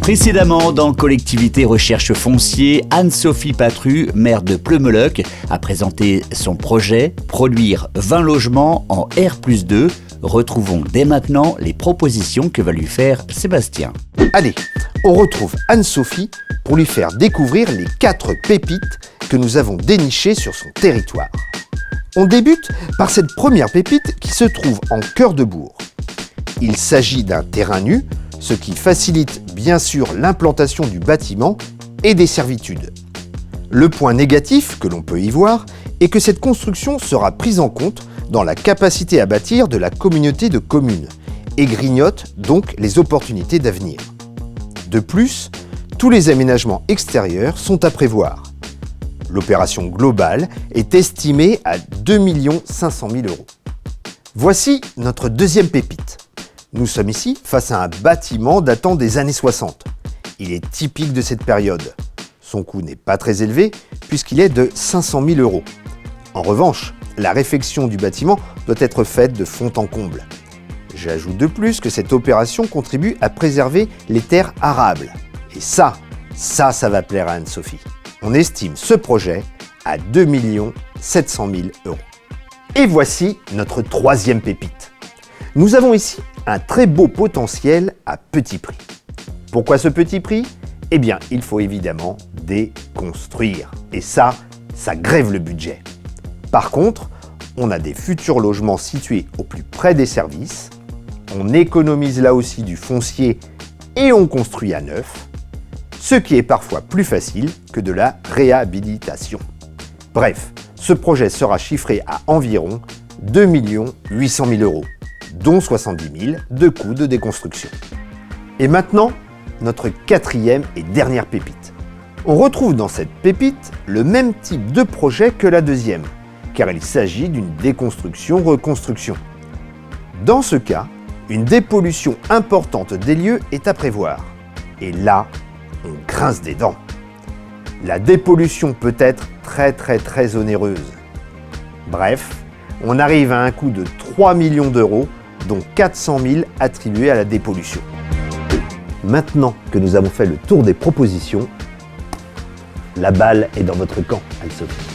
Précédemment, dans Collectivité Recherche Foncier, Anne-Sophie Patru, maire de Pleumeleuc, a présenté son projet « Produire 20 logements en R+2 ». Retrouvons dès maintenant les propositions que va lui faire Sébastien. Allez, on retrouve Anne-Sophie pour lui faire découvrir les 4 pépites que nous avons dénichées sur son territoire. On débute par cette première pépite qui se trouve en cœur de bourg. Il s'agit d'un terrain nu, ce qui facilite bien sûr l'implantation du bâtiment et des servitudes. Le point négatif que l'on peut y voir est que cette construction sera prise en compte dans la capacité à bâtir de la communauté de communes et grignote donc les opportunités d'avenir. De plus, tous les aménagements extérieurs sont à prévoir. L'opération globale est estimée à 2 500 000 €. Voici notre deuxième pépite. Nous sommes ici face à un bâtiment datant des années 60. Il est typique de cette période. Son coût n'est pas très élevé puisqu'il est de 500 000 €. En revanche, la réfection du bâtiment doit être faite de fond en comble. J'ajoute de plus que cette opération contribue à préserver les terres arables. Et ça va plaire à Anne-Sophie. On estime ce projet à 2 700 000 €. Et voici notre troisième pépite. Nous avons ici un très beau potentiel à petit prix. Pourquoi ce petit prix ? Eh bien, il faut évidemment déconstruire. Et ça grève le budget. Par contre, on a des futurs logements situés au plus près des services, on économise là aussi du foncier et on construit à neuf, ce qui est parfois plus facile que de la réhabilitation. Bref, ce projet sera chiffré à environ 2 800 000 €, dont 70 000 de coûts de déconstruction. Et maintenant, notre quatrième et dernière pépite. On retrouve dans cette pépite le même type de projet que la deuxième, car il s'agit d'une déconstruction-reconstruction. Dans ce cas, une dépollution importante des lieux est à prévoir. Et là, on grince des dents. La dépollution peut être très onéreuse. Bref, on arrive à un coût de 3 millions d'euros, dont 400 000 attribués à la dépollution. Maintenant que nous avons fait le tour des propositions, la balle est dans votre camp, Anne-Sophie.